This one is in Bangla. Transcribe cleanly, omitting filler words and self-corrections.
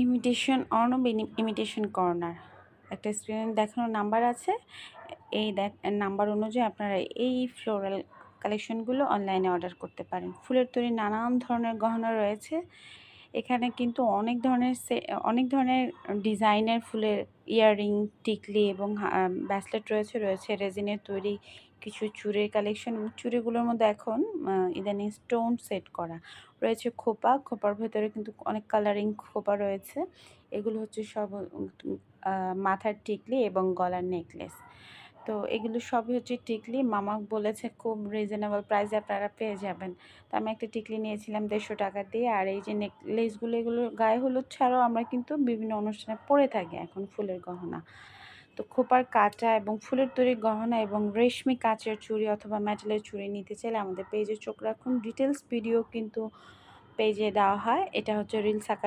ইমিটেশন অর্ণব, ইমিটেশন কর্নার, একটা স্ক্রিনে দেখানো নাম্বার আছে। এই নাম্বার অনুযায়ী আপনারা এই ফ্লোরাল কালেকশনগুলো অনলাইনে অর্ডার করতে পারেন। ফুলের তৈরি নানান ধরনের গহনা রয়েছে এখানে, কিন্তু অনেক ধরনের ডিজাইনের ফুলের ইয়াররিং, টিকলি এবং ব্যাসলেট রয়েছে রেজিনের তৈরি কিছু চুড়ির কালেকশন। চুড়িগুলোর মধ্যে এখন ইদানিং স্টোন সেট করা রয়েছে, খোপার ভেতরে কিন্তু অনেক কালারিং খোপা রয়েছে। এগুলো হচ্ছে সব মাথার টিকলি এবং গলার নেকলেস। তো এগুলো সবই হচ্ছে টিকলি। মামা বলেছে খুব রিজনেবল প্রাইসে আপনারা পেয়ে যাবেন। তো আমি একটা টিকলি নিয়েছিলাম 150 টাকা দিয়ে। আর এই যে নেকলেসগুলো, এগুলো গায়ে হলুদ ছাড়াও আমরা কিন্তু বিভিন্ন অনুষ্ঠানে পরে থাকি এখন ফুলের গহনা। তো খোপার কাঁটা এবং ফুলের তৈরি গহনা এবং রেশমি কাঁচের চুড়ি অথবা মেটালের চুড়ি নিতে চাইলে আমাদের পেজে চোখ রাখুন। ডিটেলস ভিডিও কিন্তু পেজে দেওয়া হয়। এটা হচ্ছে রিলস আকারে